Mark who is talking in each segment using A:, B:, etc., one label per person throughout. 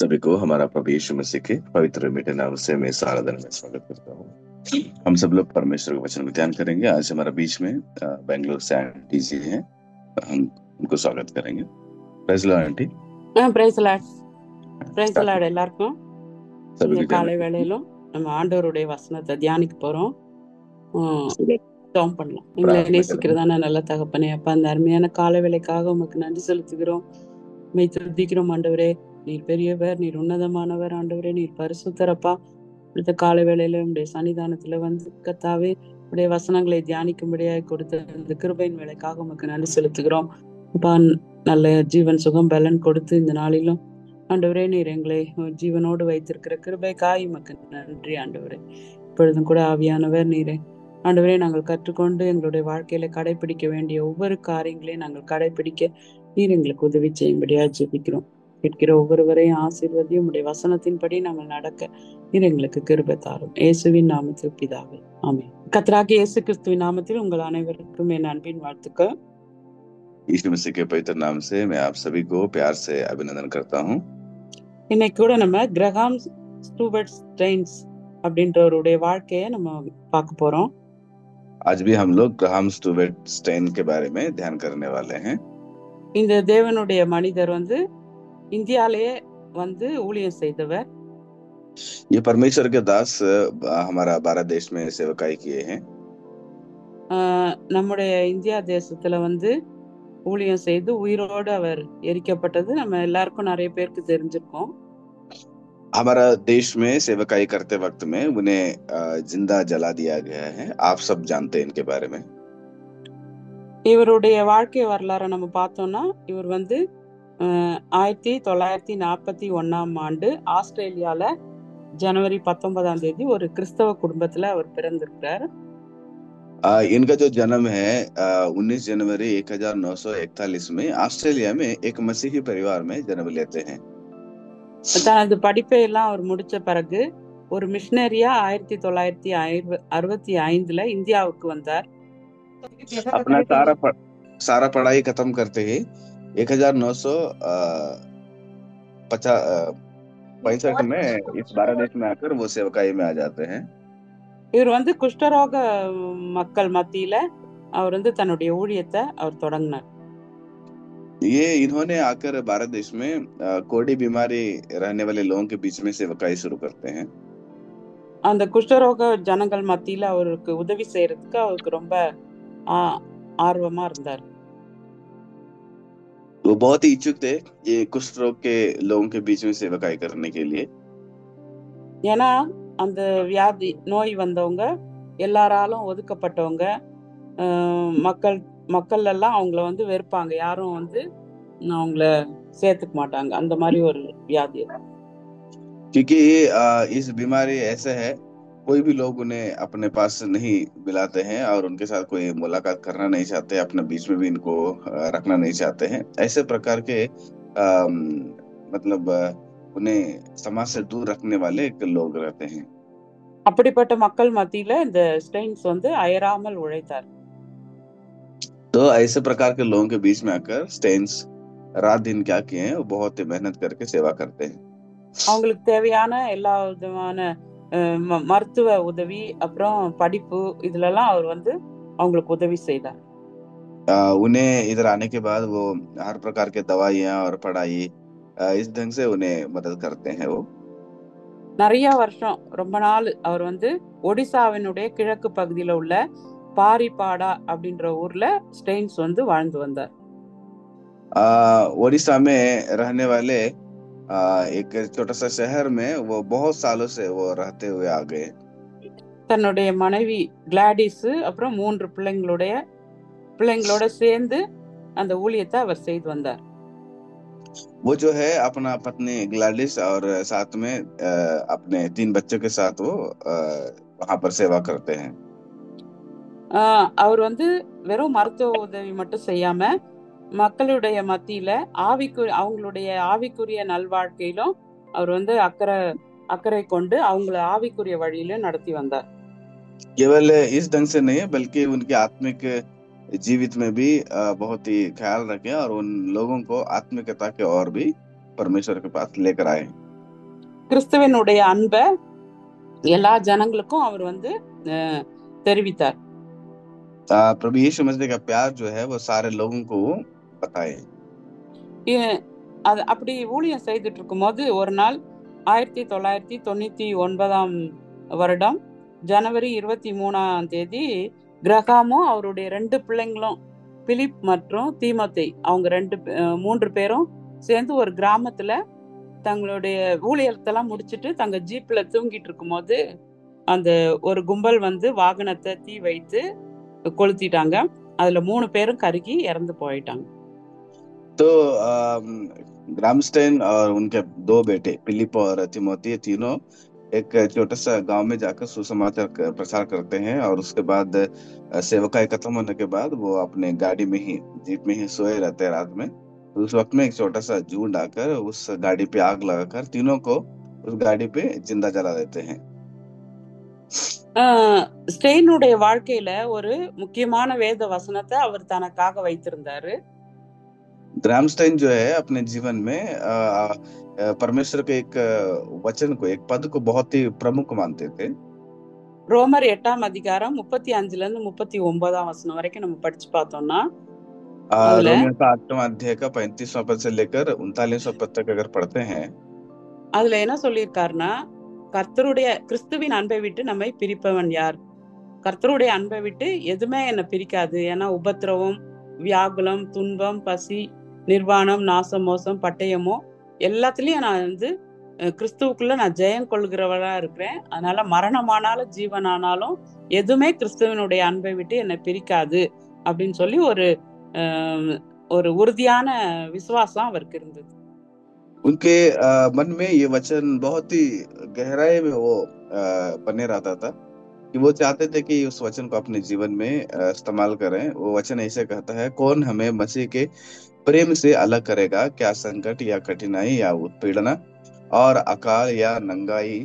A: सभी को हमारा प्रभु यीशु मसीह के पवित्र मीठे नाम से मैं इस आराधना में स्वागत करता हूँ। हम सब लोग परमेश्वर के वचन में ध्यान करेंगे। आज हमारा बीच में बेंगलोर से आंटी जी हैं। हम उनको स्वागत करेंगे। Praise lord aunty.
B: Praise lord
A: start करें।
B: எல்லாருக்கும்
A: सभी
B: இந்த
A: को जय
B: காலை
A: मसीह।
B: வேளையிலும் நம்ம ஆண்டவருடைய வசனத்தை தியானிக்க போறோம். ஜெபம் பண்ணலாம். எங்களை
A: प्रार्थना करेंगे।
B: நேசிக்கிறதான நல்ல தகப்பனே, அப்பா, அந்த அருமையான காலை வேளைக்காக உமக்கு நன்றி செலுத்துகிறோம். உம்மை துதிக்கிறோம் ஆண்டவரே. நீர் பெரியவர், நீர் உன்னதமானவர் ஆண்டவரே, நீர் பரிசுத்தரப்பா. இந்த காலை வேளையில உடைய சன்னிதானத்துல வந்து கர்த்தாவே உடைய வசனங்களை தியானிக்கும்படியாக கொடுத்த இந்த கிருபையின் வேலைக்காக உமக்கு நன்றி செலுத்துகிறோம். அப்பா, நல்ல ஜீவன் சுகம் பலன் கொடுத்து இந்த நாளிலும் ஆண்டவரே நீர் எங்களை ஜீவனோடு வைத்திருக்கிற கிருபைக்காய் உமக்கு நன்றி ஆண்டவரே. இப்பொழுதும் கூட ஆவியானவர் நீரே ஆண்டவரே, நாங்கள் கற்றுக்கொண்டு எங்களுடைய வாழ்க்கையில கடைபிடிக்க வேண்டிய ஒவ்வொரு காரியங்களையும் நாங்கள் கடைபிடிக்க நீர் எங்களுக்கு உதவி செய்யும்படியா ஜெபிக்கிறோம். கேட்கிற ஒவ்வொருவரையும் ஆசீர்வதியும் உடைய வசனத்தின்படி நாங்கள் நடக்க நீர் எங்களுக்கு கிருபை தாரும். இயேசுவின் நாமத்தில் பிதாவே, ஆமென். கர்த்தராகிய இயேசு கிறிஸ்துவின் நாமத்தில் உங்கள் அனைவருக்கும் என் அன்பின் வாழ்த்துக்கள்.
A: यीशु मसीह के पवित्र नाम से मैं आप सभी को प्यार से अभिनंदन करता हूँ।
B: இன்னைக்கு கூட நம்ம கிரஹாம் ஸ்டூவர்ட் ஸ்டெயின்ஸ் அப்படின்றவருடைய வாழ்க்கையை நம்ம பார்க்க போறோம்.
A: आज भी हम लोग ग्राहम स्टुअर्ट स्टेन के बारे में ध्यान करने वाले हैं।
B: இந்த தேவனுடைய மனிதர் வந்து இந்தியாலேயே வந்து ஊழியம் செய்தவர்.
A: ये परमेश्वर के दास हमारा भारत देश में सेवकाई किए हैं।
B: நம்முடைய இந்தியா தேசத்துல வந்து ஊழியம் செய்து உயிரோடு அவர் எரிக்கப்பட்டது நம்ம எல்லாருக்கும் நிறைய பேருக்கு தெரிஞ்சிருக்கும்.
A: हमारा देश में सेवकाई करते वक्त में उन्हें जिंदा जला दिया गया है। आप सब जानते हैं इनके बारे में।
B: இவருடைய வாழ்க்கை வரலாறை நம்ம பார்த்தோம்னா, இவர் வந்து 1941 ஆஸ்திரேலியால ஜனவரி 19 ஒரு கிறிஸ்தவ குடும்பத்துல அவர் பிறந்திருக்கிறார்.
A: इनका जो जन्म है 19 जनवरी 1941 में ऑस्ट्रेलिया में एक मसीही परिवार में जन्म लेते हैं।
B: தனது படிப்பை எல்லாம் அவர் முடிச்ச பிறகு ஒரு மிஷனரியா 1965 இந்தியாவுக்கு வந்தார்.
A: अपना सारा पढ़ाई खत्म करते ही 1965 में इस भारत देश में आकर वो सेवकाई में आ जाते हैं।
B: இவர் வந்து குஷ்டரோக மக்கள் மத்தியில அவர் வந்து தன்னுடைய ஊழியத்தை அவர் தொடங்கினார்.
A: ये इन्होंने आकर भारत देश में कोड़ी बीमारी रहने वाले लोगों के बीच में सेवकाई शुरू करते हैं।
B: அந்த குஷ்டரோக ஜனங்கள் மத்தியில அவருக்கு உதவி செய்யறதுக்கு அவருக்கு ரொம்ப ஆர்வமா இருந்தார்.
A: वो बहुत ही इच्छुक थे ये कुष्ठ रोग के लोगों के बीच में सेवकाई करने के लिए।
B: ஏன்னா அந்த வியாதி நோய் வந்தவங்க எல்லாராலும் ஒதுக்கப்பட்டவங்க, மக்கள் எல்லாம் அவங்கள வந்து வெறுப்பாங்க, யாரும் வந்து அவங்கள சேர்த்துக்க மாட்டாங்க, அந்த மாதிரி ஒரு வியாதி.
A: क्योंकि इस बीमारी ऐसा है कोई भी लोग उन्हें अपने पास नहीं मिलाते हैं और उनके साथ कोई मुलाकात करना नहीं चाहते, अपने बीच में भी इनको रखना नहीं चाहते हैं। ऐसे प्रकार के मतलब उन्हें समाज से दूर रखने वाले लोग रहते हैं।
B: அப்படிப்பட்ட மக்கள் மத்தியில இந்த ஸ்டெயின்ஸ் வந்து அயராமல் உழைத்தார்.
A: तो ऐसे प्रकार के लोगों के बीच में आकर स्टेन्स रात दिन क्या किए हैं, वो बहुत मेहनत करके सेवा करते हैं।
B: அவங்களுக்கு தேவையான எல்லா விதமான மருத்துவ உதவி, அப்புறம் படிப்பு, இதுலலாம் அவர் வந்து அவங்களுக்கு உதவி செய்தார்.
A: उन्हें इधर आने के बाद वो हर प्रकार के दवाइयाँ और पढ़ाई इस ढंग से उन्हें मदद करते हैं। वो
B: நிறைய வருஷம், ரொம்ப நாள் அவர் வந்து ஒடிசாவினுடைய கிழக்கு பகுதியில உள்ள பாரிபாடா அப்படின்ற ஊர்ல ஸ்டெயின்ஸ் வந்து வாழ்ந்து வந்தார்.
A: ओडिशा में रहने वाले एक छोटा सा शहर में वो बहुत सालों से वो रहते हुए आ गए।
B: தன்னுடைய மனைவி கிளாடிஸ் அப்புறம் 3 பிள்ளைங்களோட சேர்ந்து அந்த ஊழியத்தை அவர் செய்து வந்தார்.
A: वो जो है अपना पत्नी ग्लैडिस और साथ में अपने 3 बच्चों के साथ वो वहां पर सेवा करते हैं।
B: அவர் வந்து வெறும் மருத்துவ உதவி மட்டும் செய்யாம மக்களுடைய மத்தியில அவங்களுடைய ஆவிக்குரிய நல்வாழ்க்கையிலும் அவர் வந்து அக்கறை கொண்டு அவங்கள ஆவிக்குரிய வழியில நடத்தி வந்தார்.
A: केवल इस ढंग से नहीं बल्कि उनके आत्मिक जीवित में भी बहुत ही ख्याल रखें और उन लोगों को आत्मिकता के और भी परमेश्वर के पास लेकर आए।
B: கிறிஸ்துவனுடைய அன்பை எல்லா ஜனங்களுக்கும் அவர் வந்து தெரிவித்தார்.
A: प्रभु यीशु मसीह का प्यार जो है वो सारे लोगों को बताए.
B: அது அப்படி ஊழியம் செய்துட்டு இருக்கும்போது ஒரு நாள் 1999 வருடம் ஜனவரி 23 கிரகாமும் அவருடைய 2 பிள்ளைங்களும் பிலிப் மற்றும் தீமோத்தே அவங்க 3 பேரும் சேர்ந்து ஒரு கிராமத்துல தங்களுடைய ஊழியத்தெல்லாம் முடிச்சுட்டு தங்க ஜீப்ல தூங்கிட்டு இருக்கும்போது அந்த ஒரு கும்பல் வந்து வாகனத்தை தீ வைத்து கொளுத்திட்டாங்க. அதுல 3 பேரும் கருகி இறந்து போயிட்டாங்க.
A: तो ग्रामस्टेन और उनके 2 बेटे फिलिप और तिमोथी तीनों एक छोटा सा गांव में जाकर सुसमाचार प्रचार करते हैं और उसके बाद सेवकाई खत्म होने के बाद वो अपने गाड़ी में ही जीप में ही सोए रहते हैं रात में. उस वक्त में एक छोटा सा झूंड आकर उस गाड़ी पे आग लगाकर तीनों को उस गाड़ी पे जिंदा जला देते हैं.
B: ஸ்டெயினுடைய வாழ்க்கையில ஒரு முக்கியமான வேத வசனத்தை அவர் தனக்காக வைத்திருந்தாரு.
A: ग्रामस्टेन जो है अपने जीवन में परमेश्वर के एक वचन को, एक पद को बहुत ही प्रमुख मानते थे.
B: ரோமர் 8 அதிகாரம் 35 வரைக்கும் நம்ம படிச்சு பார்த்தோம்னா
A: रोमियो का 8वां अध्याय का 35वां पद से लेकर 39वां पद तक अगर पढ़ते हैं,
B: அதுல என்ன சொல்லியிருக்காருன்னா, கர்த்தருடைய கிறிஸ்துவின் அன்பை விட்டு நம்மை பிரிப்பவன் யார்? கர்த்தருடைய அன்பை விட்டு எதுவுமே என்னை பிரிக்காது. ஏன்னா உபத்திரவம், வியாகுலம், துன்பம், பசி, நிர்வாணம், நாசம், மோசம், பட்டயமோ எல்லாத்துலயும் நான் வந்து கிறிஸ்துவுக்குள்ள நான் ஜெயம் கொள்கிறவளா இருக்கிறேன். அதனால மரணமானாலும் ஜீவனானாலும் எதுவுமே கிறிஸ்துவனுடைய அன்பை விட்டு என்னை பிரிக்காது அப்படின்னு சொல்லி ஒரு உறுதியான விசுவாசம் அவருக்கு இருந்தது.
A: उनके मन में ये वचन बहुत ही गहराई में वो बने रहता था कि वो चाहते थे कि उस वचन को अपने जीवन में इस्तेमाल करें. वो वचन ऐसे कहता है, कौन हमें मसीह के प्रेम से अलग करेगा? क्या संकट या कठिनाई या उत्पीड़न और अकाल या नंगाई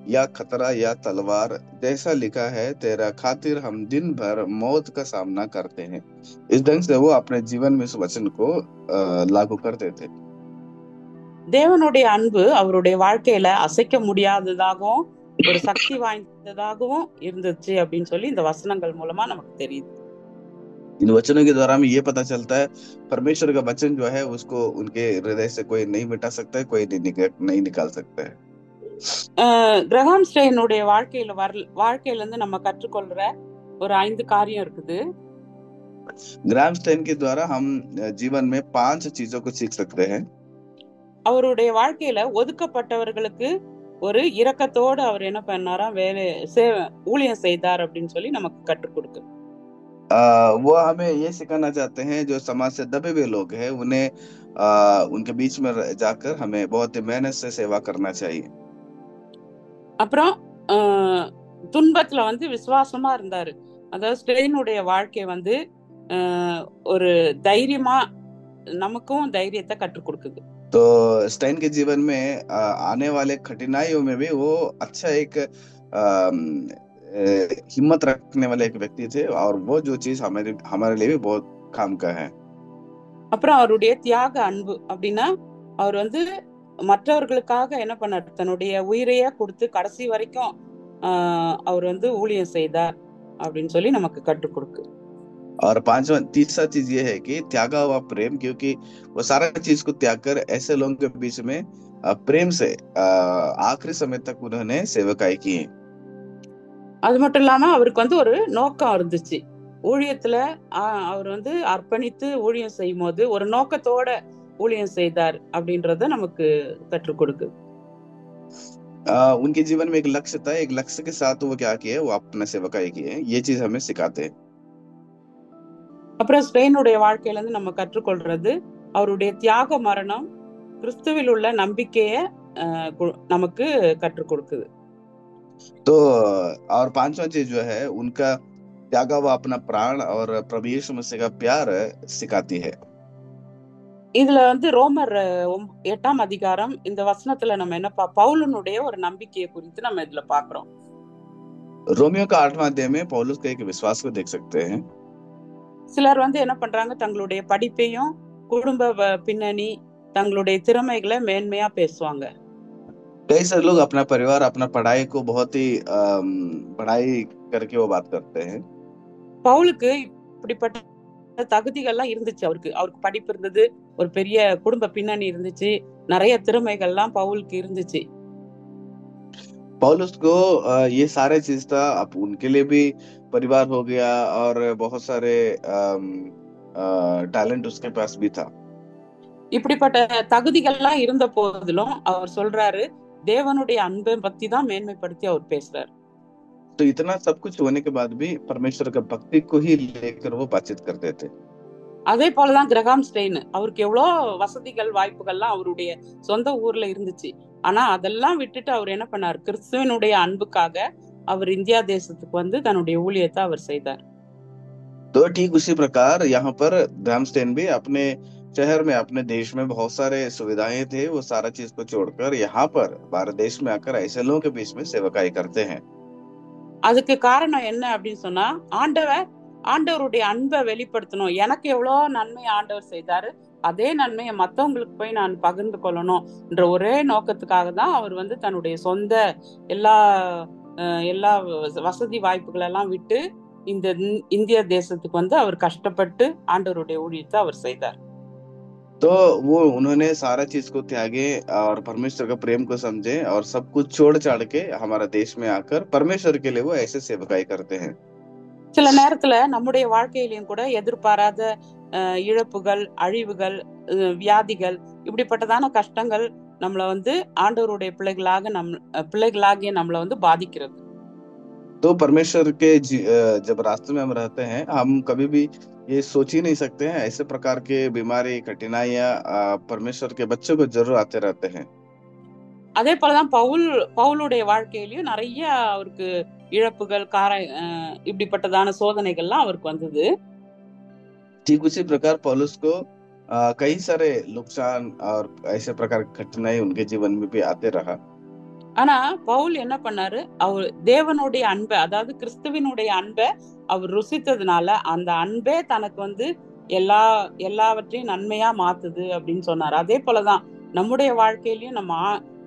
A: या खतरा या तलवार, जैसा लिखा है तेरा खातिर हम दिन भर मौत का सामना करते हैं. इस ढंग से वो अपने जीवन में इस वचन को लागू करते थे.
B: தேவனுடைய அன்பு அவருடைய வாழ்க்கையில அசைக்க முடியாததாகவும் ஒரு சக்தி வாய்ந்ததாகவும் இருந்துச்சு அப்படின்னு சொல்லி இந்த வசனங்கள் மூலமா நமக்கு தெரியுது.
A: इन वचनों के द्वारा हमें ये पता चलता है परमेश्वर का वचन जो है उसको उनके हृदय से कोई नहीं मिटा सकता है, कोई नहीं निकाल सकता है.
B: கிரஹாம் ஸ்டெயினுடைய வாழ்க்கையில இருந்து நம்ம கற்றுக்கொள்ற ஒரு 5 காரியம் இருக்குது.
A: ग्रामस्टेन के द्वारा हम जीवन में 5 चीजों को सीख सकते हैं.
B: அவருடைய வாழ்க்கையில ஒதுக்கப்பட்டவர்களுக்கு ஒரு இரக்கத்தோடு அவர் என்ன பண்ணாரா ஊழியம் செய்தார் அப்படின்னு சொல்லி நமக்கு கற்றுக் கொடுக்கு.
A: वो हमें ये सिखाना चाहते हैं जो समाज से दबे हुए लोग हैं उन्हें उनके बीच में जाकर हमें बहुत ही मेहनत से सेवा करना चाहिए.
B: அப்புறம் துன்பத்துல வந்து விசுவாசமா இருந்தாரு. அதாவது ஸ்டெயினுடைய வாழ்க்கை வந்து ஒரு தைரியமா நமக்கும் தைரியத்தை கற்றுக் கொடுக்குது.
A: तो स्टेन के जीवन में आने वाले कठिनाइयों में भी वो अच्छा एक हिम्मत रखने वाले एक व्यक्ति थे और वो जो चीज हमारे लिए भी बहुत काम का है.
B: அப்புறம் அவருடைய தியாக அன்பு அப்படின்னா அவர் வந்து மற்றவர்களுக்காக என்ன பண்ணார், தன்னுடைய உயிரையே கொடுத்து கடைசி வரைக்கும் அவர் வந்து ஊழியம் செய்தார் அப்படின்னு சொல்லி நமக்கு கற்றுக் கொடுக்கு.
A: और तीसरा चीज ये है कि त्यागा हुआ प्रेम, क्योंकि वो सारा चीज को त्याग कर ऐसे लोगों के बीच में प्रेम से आखिरी समय तक उन्होंने सेवकाई की.
B: அது மட்டும் இல்லாம அவருக்கு வந்து ஒரு நோக்கம் இருந்துச்சு. ஊழியத்துல அவர் வந்து அர்ப்பணித்து ஊழியம் செய்யும் போது ஒரு நோக்கத்தோட ஊழியம் செய்தார் அப்படின்றத நமக்கு கற்றுக் கொடுக்கு.
A: उनके जीवन में एक लक्ष्य था, एक लक्ष्य के साथ वो क्या किए, वो अपना सेवकाई किए. ये चीज हमें सिखाते हैं.
B: அப்புறம் ஸ்டெயினுடைய வாழ்க்கையில இருந்து நம்ம கற்றுக்கொள்றது அவருடைய தியாக மரணம் கிறிஸ்துவில் உள்ள நம்பிக்கைய நமக்கு கற்றுக் கொடுக்குது.
A: तो और 5वां चीज जो है उनका त्यागा हुआ अपना प्राण और प्रभु यीशु मसीह का प्यार सिखाती है.
B: இதுல வந்து ரோமர் 8 அதிகாரம் இந்த வசனத்துல நம்ம என்ன பவுலுனுடைய ஒரு நம்பிக்கையை குறித்து நம்ம இதுல பாக்குறோம்.
A: रोमियो का 8वां अध्याय में पौलुस के एक विश्वास को देख सकते हैं.
B: சிலர் வந்து என்ன பண்றாங்க, தங்களுடைய படிப்பையும் குடும்ப பின்னணி தங்களுடைய திறமைகளை மேன்மையா பேசுவாங்க.
A: कई सारे लोग अपना परिवार अपना पढ़ाई को बहुत ही पढ़ाई करके वो बात करते हैं।
B: பவுலுக்கு இப்படிப்பட்ட தகுதிகள்லாம் இருந்துச்சு. அவருக்கு படிப்பு இருந்தது, ஒரு பெரிய குடும்ப பின்னணி இருந்துச்சு, நிறைய திறமைகள்லாம் பவுலுக்கு இருந்துச்சு.
A: पौलुस को ये सारे चीज था, अब उनके लिए भी परिवार हो गया और बहुत सारे टैलेंट उसके पास भी था।
B: இப்படிப்பட்ட தகுதிகள்லாம் இருந்த போதிலும் அவர் சொல்றாரு, தேவனுடைய அன்பை பத்தி தான் மேன்மைப்படுத்தி அவர் பேசுறாரு.
A: तो इतना सब कुछ होने के बाद भी परमेश्वर का भक्ति को ही लेकर वो बातचीत करते थे।
B: அதே போலதான் கிரகாம் ஸ்டெயின், அவருக்கு எவ்வளவு வசதிகள் வாய்ப்புகள்லாம் அவருடைய சொந்த ஊர்ல இருந்துச்சு. ஆனா அதெல்லாம் விட்டுட்டு அவர் என்ன பண்ணார், கிறிஸ்துவனுடைய அன்புக்காக அவர் இந்தியா தேசத்துக்கு வந்து தன்னுடைய ஊழியத்தை அவர் செய்தார்.
A: तो ठीक उसी प्रकार यहाँ पर ग्रामस्टेन भी अपने शहर में अपने देश में बहुत सारे सुविधाएं थे, वो सारा चीज को छोड़कर यहाँ पर भारत देश में आकर ऐसे लोगों के बीच में सेवकाई करते हैं।
B: அதுக்கு காரணம் என்ன அப்படின்னு சொன்னா, ஆண்டவருடைய அன்பை வெளிப்படுத்தணும். எனக்கு எவ்வளவு நன்மை ஆண்டவர் செய்தாரு, அதே நன்மையை மத்தவங்களுக்கு போய் நான் பகிர்ந்து கொள்ளணும் என்ற ஒரே நோக்கத்துக்காக தான் அவர் வந்து தன்னுடைய சொந்த எல்லா வசதி வாய்ப்புகள் எல்லாம் விட்டு இந்த இந்திய தேசத்துக்கு வந்து அவர் கஷ்டப்பட்டு ஆண்டவருடைய ஊழியத்தை அவர் செய்தார்.
A: तो वो उन्होंने सारा चीज को त्यागे और परमेश्वर का प्रेम को समझे और सब कुछ छोड़ छाड़ के हमारा देश में आकर परमेश्वर के लिए वो ऐसे सेवकाई करते हैं।
B: சில நேரத்துல நம்முடைய வாழ்க்கையிலும் கூட எதிர்பாராத இழப்புகள், அழிவுகள், வியாதிகள், இப்படிப்பட்டதான கஷ்டங்கள் நம்மள வந்து ஆண்டவருடைய பிள்ளைகளாகிய நம்மள வந்து பாதிக்கிறது.
A: तो परमेश्वर के जब रास्ते में हम रहते हैं, हम कभी भी ये सोच ही नहीं सकते हैं, ऐसे प्रकार के बीमारी कठिनाइयां परमेश्वर के बच्चों को जरूर आते रहते हैं।
B: அதே போலதான் பவுலுடைய வாழ்க்கையிலயும் நிறைய அவருக்கு இழப்புகள், இப்படிப்பட்டதான சோதனைகள்லாம் அவருக்கு வந்தது.
A: ठीक उसी प्रकार पौलुस को कई सारे नुकसान और ऐसे प्रकार की कठिनाई उनके जीवन में भी आते रहा।
B: ஆனா பவுல் என்ன பண்ணாரு, அவர் தேவனுடைய அன்பை, அதாவது கிறிஸ்துவினுடைய அன்பை அவர் ருசித்ததுனால அந்த அன்பே தனக்கு வந்து எல்லாவற்றையும் நன்மையா மாத்துது அப்படின்னு சொன்னார். அதே போலதான் நம்முடைய வாழ்க்கையிலயும் நம்ம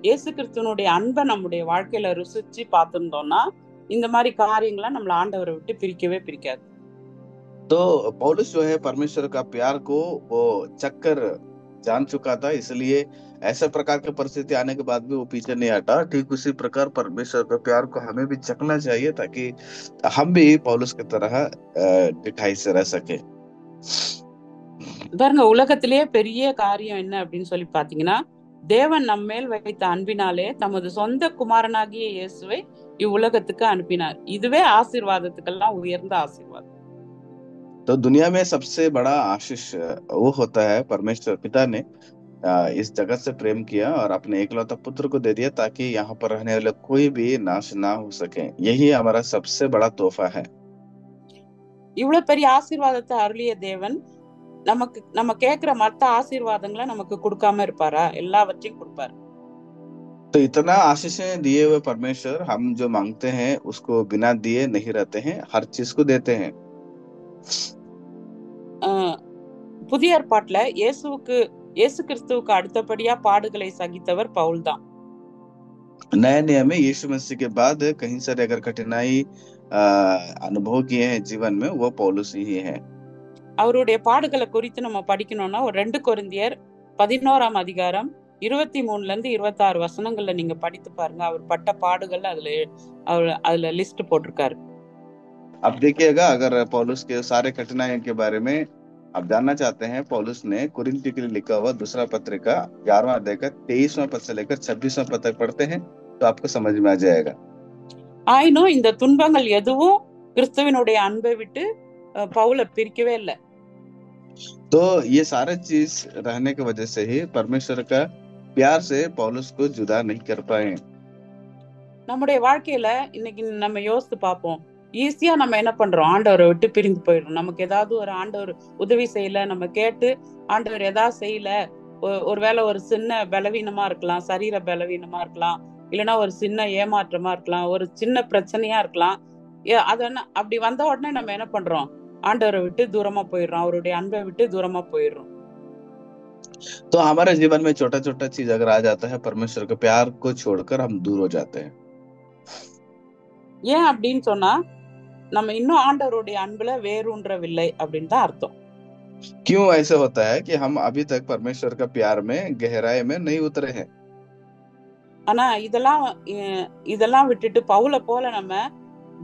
B: இயேசு கிறிஸ்துவனுடைய அன்பை நம்முடைய வாழ்க்கையில ருசிச்சு பார்த்திருந்தோம்னா இந்த மாதிரி காரியங்களை நம்மள ஆண்டவரை விட்டு பிரிக்கவே பிரிக்காது.
A: तो पौलुस जो है परमेश्वर का प्यार को वो चक्कर जान चुका था, इसलिए ऐसे प्रकार की परिस्थिति आने के बाद भी वो पीछे नहीं हटा। ठीक उसी प्रकार परमेश्वर के प्यार को हमें भी चखना चाहिए ताकि हम भी पौलुस की तरह डिठाई से रह सके।
B: பாருங்க, உலகத்திலேயே பெரிய காரியம் என்ன அப்படின்னு சொல்லி பாத்தீங்கன்னா, தேவன் நம்மேல் வைத்த அன்பினாலே தமது சொந்த குமாரனாகிய இயேசுவை இவ்வுலகத்துக்கு அனுப்பினார். இதுவே ஆசீர்வாதத்துக்கெல்லாம் உயர்ந்த ஆசீர்வாதம்.
A: तो दुनिया में सबसे बड़ा आशीष वो होता है, परमेश्वर पिता ने इस जगत से प्रेम किया और अपने एकलौता पुत्र को दे दिया ताकि यहाँ पर रहने वाले कोई भी नाश ना हो सके। यही हमारा सबसे बड़ा तोहफा है।
B: இவ்வளவு பெரிய ஆசீர்வாதத்தை அருளிய தேவன் நம்ம கேட்கிற மத்த ஆசீர்வாதங்களை நமக்கு கொடுக்காம இருப்பாரா? எல்லாவற்றையும் கொடுப்பாரு.
A: तो इतना आशीषें दिए हुए परमेश्वर हम जो मांगते हैं उसको बिना दिए नहीं रहते हैं, हर चीज को देते हैं।
B: புதிய ஏற்பாட்டுல இயேசு கிறிஸ்துவுக்கு அடுத்தபடியா பாடுகளை சகித்தவர் பவுல் தான்.
A: नए नियम में यीशु मसीह के बाद कहीं सारे अगर कठिनाई अनुभव किए हैं जीवन में, वो पौलुस ही है।
B: அவருடைய பாடுகளை குறித்து நம்ம படிக்கணும்னா ஒரு 2 கொரிந்தியர் 11ஆம் அதிகாரம் 23 to 26 வசனங்கள்ல நீங்க படித்து பாருங்க. அவர் பட்ட பாடுகள் அதுல லிஸ்ட் போட்டிருக்காரு.
A: अब देखिएगा, अगर पौलुस के सारे कठिनाइयों के बारे में आप जानना चाहते हैं, पौलुस ने कुरिन्थ के लिए लिखा हुआ दूसरा पत्रिका 11वां अध्याय का 23वां पद से लेकर 26वां पद तक पढ़ते हैं तो आपको समझ में आ जाएगा।
B: ஆயினும் இந்த துன்பங்கள் எதுவும் கிறிஸ்துவினுடைய அன்பை விட்டு பவுலை பிரிக்கவே இல்லை.
A: तो ये सारे चीज रहने की वजह से ही परमेश्वर का प्यार से पौलुस को जुदा नहीं कर पाए।
B: நம்முடைய வாழ்க்கையில இன்னைக்கு நம்ம யோசித்து பார்ப்போம். ஈஸியா நம்ம என்ன பண்றோம், ஆண்டவரை விட்டு பிரிந்து போயிடும். நமக்கு ஏதாவது ஒரு ஆண்டவர் உதவி செய்யல, நம்ம கேட்டு ஆண்டவர் ஏதாவது செய்யல, ஒருவேளை ஒரு சின்ன பலவீனமா இருக்கலாம், சரீர பலவீனமா இருக்கலாம், இல்லைன்னா ஒரு சின்ன ஏமாற்றமா இருக்கலாம், ஒரு சின்ன பிரச்சனையா இருக்கலாம். அப்படி வந்த உடனே நம்ம என்ன பண்றோம், ஆண்டவரை விட்டு தூரமா போயிடுறோம், அவருடைய அன்பை விட்டு தூரமா போயிடுறோம்.
A: तो हमारे जीवन में छोटा छोटा चीज अगर आ जाता है, परमेश्वर के प्यार को छोड़कर हम दूर हो जाते हैं।
B: ஏன் அப்படின்னு சொன்னா நம்ம இன்னும் ஆண்டவருடைய அன்புல வேரூன்றவில்லை அப்படின்னு தான் அர்த்தம்.
A: क्यों ऐसे होता है कि हम अभी तक परमेश्वर का प्यार में गहराई में नहीं उतरे हैं।
B: ஆனா இதெல்லாம் விட்டுட்டு பவுல போல நம்ம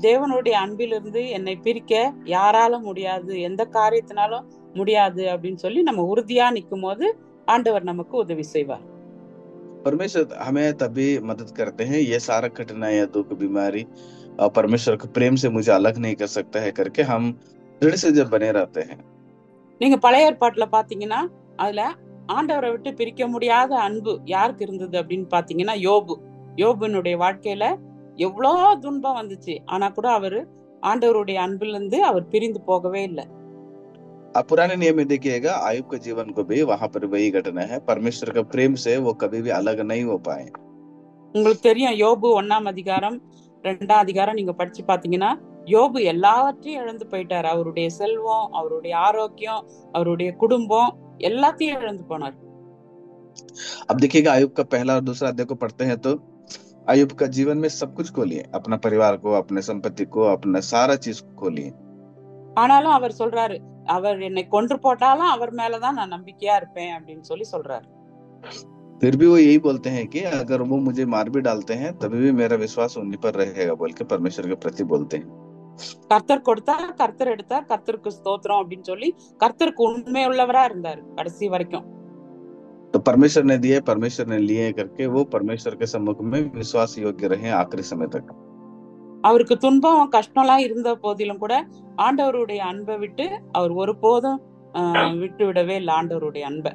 B: தேவனுடைய அன்பிலிருந்து என்னை பிரிக்க யாராலும் முடியாது, எந்த காரியத்தினாலும் முடியாது அப்படின்னு சொல்லி நம்ம உறுதியா நிக்கும் போது ஆண்டவர் நமக்கு உதவி செய்வார்.
A: परमेश्वर हमें तभी मदद करते हैं, ये सारा कठिनाई, दुख, बीमारी और परमेश्वर के प्रेम से मुझे अलग नहीं कर सकता है करके हम दृढ़ से जब बने रहते हैं।
B: நீங்க பழைய ஏற்பாட்டுல பாத்தீங்கன்னா அதுல ஆண்டவரை விட்டு பிரிக்க முடியாத அன்பு யாருக்கு இருந்தது அப்படின்னு பாத்தீங்கன்னா யோபுனுடைய வாழ்க்கையில எவ்வளவு துன்பம் வந்துச்சு, ஆனா கூட அவரு ஆண்டவருடைய அன்புல இருந்து அவர் பிரிந்து போகவே இல்லை.
A: आप पुराने नियम में देखिएगा, आयुब के जीवन को भी वहां पर वही घटना है, परमेश्वर का प्रेम से वो कभी भी अलग नहीं हो पाए।
B: உங்களுக்கு தெரியும், யோபு 1ஆம் அதிகாரம் 2ஆம் அதிகாரம் நீங்க படிச்சு பாத்தீங்கன்னா யோபு எல்லாவற்றையும் இழந்து போயிட்டார். அவருடைய செல்வம், அவருடைய ஆரோக்கியம், அவருடைய குடும்பம் எல்லாத்தையும் இழந்து போனார்.
A: अब देखिएगा, आयुब का पहला और दूसरा अध्याय को पढ़ते हैं तो आयुब का जीवन में सब कुछ खो लिए, अपना परिवार को, अपने संपत्ति को, अपना सारा चीज खो लिए।
B: ஆனாலும் அவர் சொல்றாரு, அவர் என்னை கொன்று போட்டாலும் அவர் மேலதான் நான் நம்பிக்கையா இருப்பேன் அப்படின்னு சொல்லி சொல்றாரு.
A: फिर भी वो यही बोलते हैं कि अगर वो मुझे मार भी डालते हैं तभी भी मेरा विश्वास उन्हीं पर रहेगा बोल के परमेश्वर के प्रति बोलते हैं।
B: கர்த்தர் கொடுத்தார், கர்த்தர் எடுத்தார், கர்த்தருக்கு ஸ்தோத்திரம் அப்படின்னு சொல்லி கர்த்தருக்கு உண்மையுள்ளவரா இருந்தாரு கடைசி வரைக்கும்.
A: तो परमेश्वर ने दिए, परमेश्वर ने लिए करके वो परमेश्वर के सम्मुख में विश्वास योग्य रहे आखिरी समय तक।
B: அவருக்கு துன்பம் கஷ்டம்லாம் இருந்த போதிலும் கூட ஆண்டவருடைய அன்பை விட்டு அவர் ஒருபோதும் விட்டு விடவே இல்லை ஆண்டவருடைய அன்பை.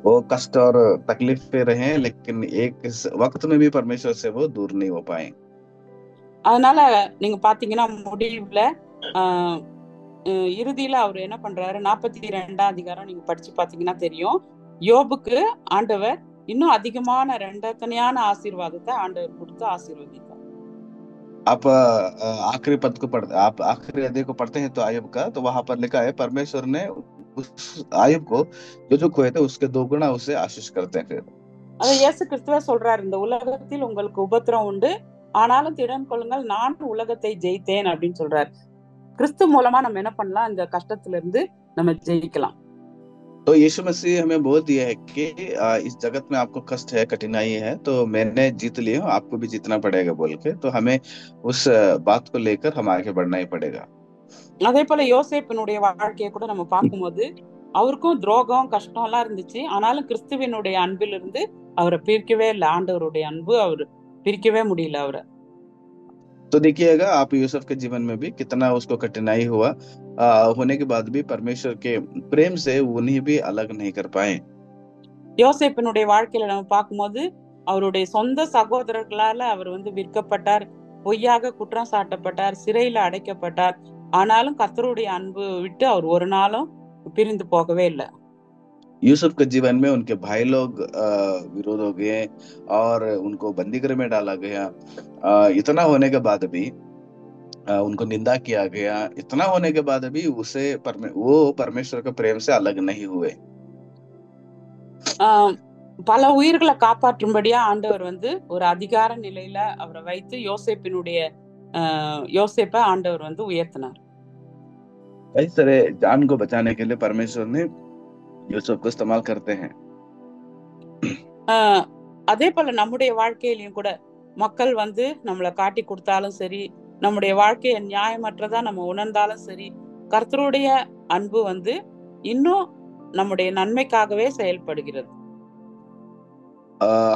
A: वो कष्ट और तकलीफ पे रहे, लेकिन एक वक्त में भी परमेश्वर से वो दूर नहीं हो पाए।
B: அதனால நீங்க பாத்தீங்கன்னா முடிவுல இறுதியில அவர் என்ன பண்றாரு, 42ஆம் அதிகாரம் நீங்க படிச்சு பாத்தீங்கன்னா தெரியும், யோபுக்கு ஆண்டவர் இன்னும் அதிகமான இரண்டத்தனையான ஆசீர்வாதத்தை ஆண்டவர் கொடுத்து ஆசீர்வதித்தார்.
A: आप आखिरी पद को पढ़ते, आप आखिरी अध्याय को पढ़ते हैं तो आयुब का, तो वहां पर लिखा है परमेश्वर ने उस आयुब को जो खोए थे उसके 2 गुना उसे आशीष करते हैं। फिर
B: அதை இயேசு கிறிஸ்துவே சொல்றாரு, இந்த உலகத்தில் உங்களுக்கு உபத்திரம் உண்டு, ஆனாலும் திடன் கொள்ளுங்கள், நான் உலகத்தை ஜெயித்தேன் அப்படின்னு சொல்றாரு. கிறிஸ்து மூலமா நம்ம என்ன பண்ணலாம், இந்த கஷ்டத்துல இருந்து நம்ம ஜெயிக்கலாம்.
A: तो यीशु मसीह हमें बोल दिया है कि इस जगत में आपको कष्ट है, कठिनाई है, तो मैंने जीत लिए हूँ, आपको भी जीतना पड़ेगा बोल के, तो हमें उस बात को लेकर हम आगे बढ़ना ही पड़ेगा।
B: அதே போல யோசேப்பினுடைய வாழ்க்கையை கூட நம்ம பார்க்கும்போது அவருக்கும் துரோகம் கஷ்டம் எல்லாம் இருந்துச்சு, ஆனாலும் கிறிஸ்துவினுடைய அன்பிலிருந்து அவரை பிரிக்கவே இல்லை. ஆண்டவருடைய அன்பு அவர் பிரிக்கவே முடியல அவரை.
A: तो देखिएगा, आप यूसुफ के जीवन में भी कितना उसको कठिनाई हुआ, होने के बाद भी परमेश्वर के प्रेम से उन्हें भी अलग नहीं कर पाए।
B: யோசேப்பினுடைய வாழ்க்கையில நம்ம பார்க்கும்போது அவருடைய சொந்த சகோதரர்களால அவர் விற்கப்பட்டார், பொய்யாக குற்றம் சாட்டப்பட்டார், சிறையில அடைக்கப்பட்டார். ஆனாலும் கர்த்தருடைய அன்பு விட்டு அவர் ஒரு நாளும் பிரிந்து போகவே இல்லை.
A: यूसुफ के जीवन में उनके भाई लोग विरोध हो गए और उनको बंदीगृह में डाला गया। इतना होने के बाद भी उनको निंदा किया गया, इतना होने के बाद भी वो परमेश्वर के प्रेम से अलग नहीं हुए।
B: பல உயிர்களை காப்பாற்றும்படியா ஆண்டவர் ஒரு அதிகார நிலையில அவரை வைத்து யோசேப்பை ஆண்டவர் உயர்த்தினார்.
A: कई तरह जान को बचाने के लिए परमेश्वर ने यूसुफ को इस्तेमाल करते हैं।
B: அதே போல நம்முடைய வாழ்க்கையிலையும் கூட மக்கள் நம்மளை காட்டி கொடுத்தாலும் சரி, நம்முடைய வாழ்க்கையை நியாயமற்றதா நம்ம உணர்ந்தாலும் சரி, கர்த்தருடைய அன்பு இன்னும் நம்முடைய நன்மைக்காகவே செயல்படுகிறது.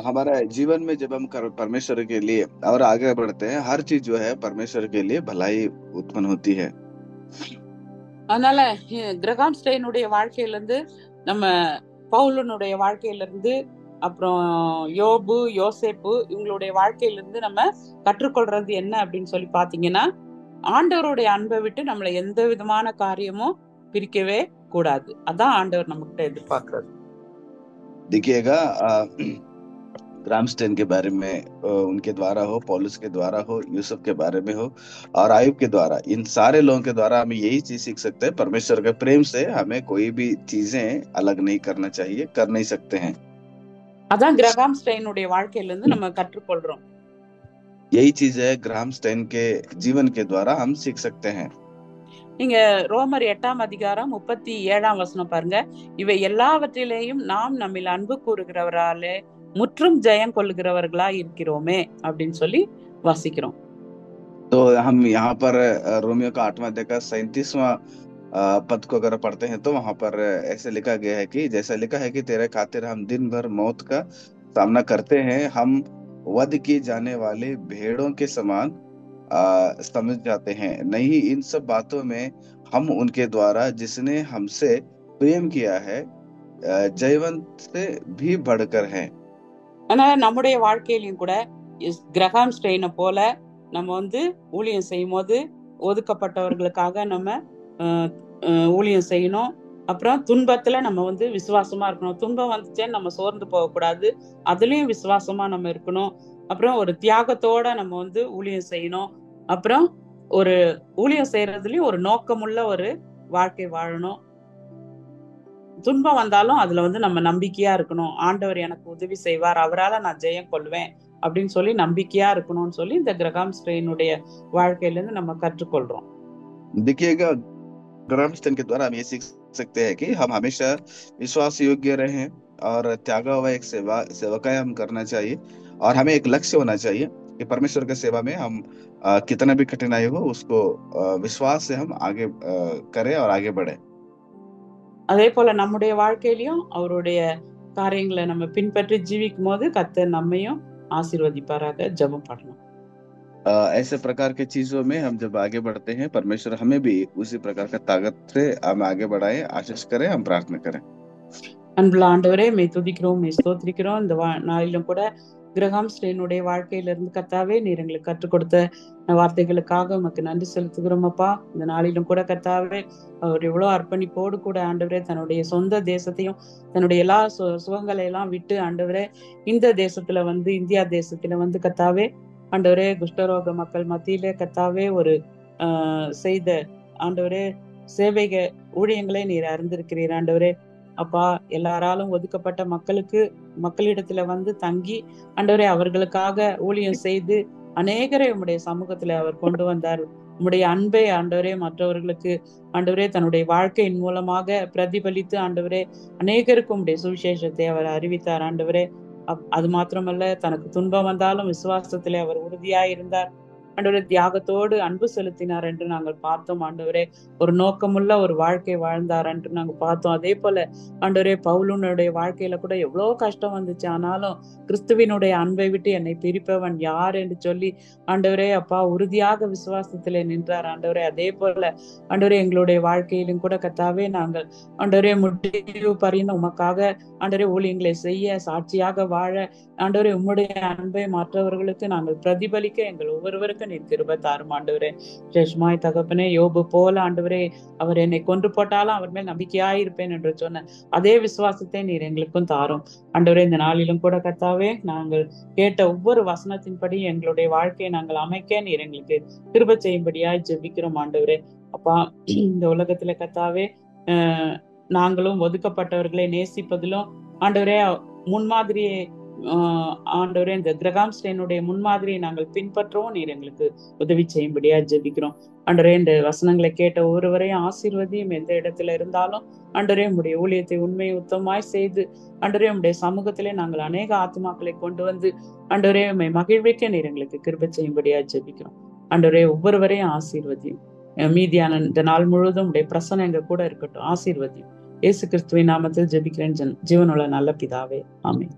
A: हमारे जीवन में जब हम परमेश्वर के लिए और आगे बढ़ते हैं, हर चीज जो है परमेश्वर के लिए भलाई उत्पन्न होती है।
B: அதனால கிரகாம் ஸ்டெயினுடைய வாழ்க்கையிலிருந்து, நம்ம பவுலனுடைய வாழ்க்கையிலிருந்து, அப்புறம் யோபு, யோசேப்பு இவங்களுடைய வாழ்க்கையிலிருந்து நம்ம கற்றுக்கொள்றது என்ன அப்படின்னு சொல்லி பாத்தீங்கன்னா, ஆண்டவருடைய அன்பை விட்டு நம்மளை எந்த விதமான காரியமும் பிரிக்கவே கூடாது. அதான் ஆண்டவர் நம்ம கிட்ட எதிர்பார்க்கிறது.
A: देखिएगा, ग्रामस्टेन के बारे में उनके द्वारा हो, पौलुस के द्वारा हो, यूसुफ के बारे में हो और आयुब के द्वारा, इन सारे लोगों के द्वारा हमें यही चीज सीख सकते हैं, परमेश्वर के प्रेम से हमें कोई भी चीजें अलग नहीं करना चाहिए, कर नहीं सकते हैं।
B: அதான் கிரகாம் ஸ்டெயினுடைய வாழ்க்கையில இருந்து நம்ம கற்றுக்கொள்றோம்.
A: यही चीज है ग्राहम स्टेन के जीवन के द्वारा हम सीख सकते हैं.
B: நீங்க ரோமர் 8ஆம் அதிகாரம் 37ஆம் வசனம் பாருங்க. இவை எல்லாவற்றிலேயும் நாம் நம்மில் அன்பு கூறுகிறவராலே முற்றும் ஜெயம் கொள்ளுகிறவர்களா இருக்கிறோமே அப்படின்னு சொல்லி வாசிக்கிறோம்.
A: तो हम यहाँ पर रोमियो का 8वां अध्याय का 37वां पद को अगर पढ़ते हैं तो वहां पर ऐसे लिखा गया है कि जैसा लिखा है कि तेरे खातिर हम दिन भर मौत का सामना करते हैं, हम वध किए जाने वाले भेड़ों के समान समझ जाते हैं, नहीं इन सब बातों में हम उनके द्वारा जिसने हमसे प्रेम किया है जयवंत से भी बढ़कर हैं.
B: ஆனா நம்முடைய வாழ்க்கையிலும் கூட கிரகாம் ஸ்டெயினை போல நம்ம வந்து ஊழியம் செய்யும் போது ஒதுக்கப்பட்டவர்களுக்காக நம்ம ஊழியம் செய்யணும். அப்புறம் துன்பத்துல நம்ம வந்து விசுவாசமா இருக்கணும். துன்பம் வந்துச்சேன்னு நம்ம சோர்ந்து போகக்கூடாது, அதுலயும் விசுவாசமா நம்ம இருக்கணும். அப்புறம் ஒரு தியாகத்தோட நம்ம வந்து ஊழியம் செய்யணும். அப்புறம் ஒரு ஊழியம் செய்யறதுலயும் ஒரு நோக்கமுள்ள ஒரு வாழ்க்கை வாழணும். துன்பம் வந்தாலும் அதுல வந்து நம்ம நம்பிக்கையா இருக்கணும். ஆண்டவர் எனக்கு உதவி செய்வார், அவரால நான் ஜெயம் கொள்வேன் அப்படின்னு சொல்லி நம்பிக்கையா இருக்கணும்னு சொல்லி இந்த கிரகாம் ஸ்டெயினுடைய வாழ்க்கையில इருந்து நம்ம கற்றுக்கொள்றோம்.
A: देखिएगा ग्राहम स्टेन के द्वारा हम ये सीख सकते हैं कि हम हमेशा विश्वास योग्य रहें और त्यागा हुआ एक सेवकाई हम करना चाहिए और हमें एक लक्ष्य होना चाहिए कि परमेश्वर की सेवा में हम कितना भी कठिनाई हो उसको विश्वास से हम आगे करें और आगे बढ़े.
B: அதே போல நம்முடைய வாழ்க்கையிலயும் அவருடைய காரியங்களை நம்ம பின்பற்றி ஜீவிக்கும் போது கர்த்தர் நம்மையும் ஆசீர்வதிப்பாராக. ஜெபம் பண்ணலாம்.
A: ऐसे प्रकार के चीजों में हम जब आगे बढ़ते हैं परमेश्वर हमें भी उसी प्रकार का ताकत से हम आगे बढ़ाए, आशीष करें, हम प्रार्थना करें.
B: அன்புள்ள ஆண்டவரே, மெய் துதிக்கிறோம், மெய் ஸ்தோத்திரிக்கிறோம். இந்த நாளிலும் கூட கிரகாம் ஸ்டெயினுடைய வாழ்க்கையில இருந்து கர்த்தாவே நீர் எங்களுக்கு கற்றுக் கொடுத்த வார்த்தைகளுக்காக உமக்கு நன்றி செலுத்துகிறோம் அப்பா. இந்த நாளிலும் கூட கர்த்தாவே அவர் எவ்வளவு அர்ப்பணிப்போடு கூட ஆண்டவரே தன்னுடைய சொந்த தேசத்தையும் தன்னுடைய எல்லா சுகங்களை எல்லாம் விட்டு ஆண்டவரே இந்த தேசத்துல வந்து இந்தியா தேசத்துல வந்து கர்த்தாவே ஆண்டவரே குஷ்டரோக மக்கள் மத்தியிலே கர்த்தாவே ஒரு செய்த ஆண்டவரே சேவைக ஊழியங்களே நீர் அறிந்திருக்கிறீர் ஆண்டவரே. அப்பா, எல்லாராலும் ஒதுக்கப்பட்ட மக்களிடத்துல வந்து தங்கி ஆண்டவரே அவர்களுக்காக ஊழியம் செய்து அநேகரை உம்முடைய சமூகத்துல அவர் கொண்டு வந்தார். உம்முடைய அன்பை ஆண்டவரே மற்றவர்களுக்கு ஆண்டவரே தன்னுடைய வாழ்க்கையின் மூலமாக பிரதிபலித்து ஆண்டவரே அநேகருக்கு உம்முடைய சுவிசேஷத்தை அவர் அறிவித்தார் ஆண்டவரே. அது மாத்திரமல்ல, தனக்கு துன்பம் வந்தாலும் விசுவாசத்திலே அவர் உறுதியாயிருந்தார் ஆண்டவரே. தியாகத்தோடு அன்பு செலுத்தினார் என்று நாங்கள் பார்த்தோம் ஆண்டவரே. ஒரு நோக்கமுள்ள ஒரு வாழ்க்கை வாழ்ந்தார் என்று நாங்கள் பார்த்தோம். அதே போல ஆண்டவரே பவுலுனுடைய வாழ்க்கையில கூட எவ்வளவு கஷ்டம் வந்துச்சு, ஆனாலும் கிறிஸ்துவினுடைய அன்பை விட்டு என்னை பிரிப்பவன் யார் என்று சொல்லி ஆண்டவரே அப்பா உறுதியாக விசுவாசத்திலே நின்றார் ஆண்டவரே. அதே போல ஆண்டவரே எங்களுடைய வாழ்க்கையிலும் கூட கர்த்தாவே நாங்கள் ஆண்டவரே முடிவு பறிந்து உமக்காக ஆண்டவரே ஊழியங்களை செய்ய சாட்சியாக வாழ ஆண்டவரே உம்முடைய அன்பை மற்றவர்களுக்கு நாங்கள் பிரதிபலிக்க எங்கள் ஒவ்வொருவருக்கும் நீர் கிருபை தாரும் ஆண்டவரே. ஜெஷ்மாய் தகப்பனே, யோபு போல ஆண்டவரே அவர் என்னை கொன்று போட்டாலும் அவர் மேல் நம்பிக்கையாயிருப்பேன் என்று சொன்ன அதே விசுவாசத்தை நீர் எங்களுக்கும் தாரும் ஆண்டவரே. இந்த நாளிலும் கூட கர்த்தாவே நாங்கள் கேட்ட ஒவ்வொரு வசனத்தின்படி எங்களுடைய வாழ்க்கையை நாங்கள் அமைக்க நீர் எங்களுக்கு கிருபை செய்யும்படியாய் ஜெபிக்கிறோம் ஆண்டவரே. அப்பா, இந்த உலகத்துல கர்த்தாவே நாங்களும் ஒதுக்கப்பட்டவர்களை நேசிப்பதிலும் ஆண்டவரே முன்மாதிரியை ஆண்டவரே இந்த கிரகாம் ஸ்டெயினுடைய முன்மாதிரியை நாங்கள் பின்பற்றவும் நீர் எங்களுக்கு உதவி செய்யும்படியா ஜெபிக்கிறோம் ஆண்டவரே. இந்த வசனங்களை கேட்ட ஒருவரையும் ஆசீர்வதியும், எந்த இடத்துல இருந்தாலும் ஆண்டவரே உம்முடைய ஊழியத்தை உண்மை உத்தமாய் செய்து ஆண்டவரே உம்முடைய சமூகத்திலே நாங்கள் அநேக ஆத்மாக்களை கொண்டு வந்து ஆண்டவரே உம்மை மகிழ்விக்க நீர் எங்களுக்கு கிருபை செய்யும்படியா ஜெபிக்கிறோம் ஆண்டவரே. ஒவ்வொருவரையும் ஆசீர்வதியும். மீதியான இந்த நாள் முழுவதும் உடைய பிரசன்னம் எங்க கூட இருக்கட்டும். ஆசீர்வதியும். இயேசு கிறிஸ்துவின் நாமத்தில் ஜெபிக்கிறேன் ஜீவனுள்ள நல்ல பிதாவே, ஆமென்.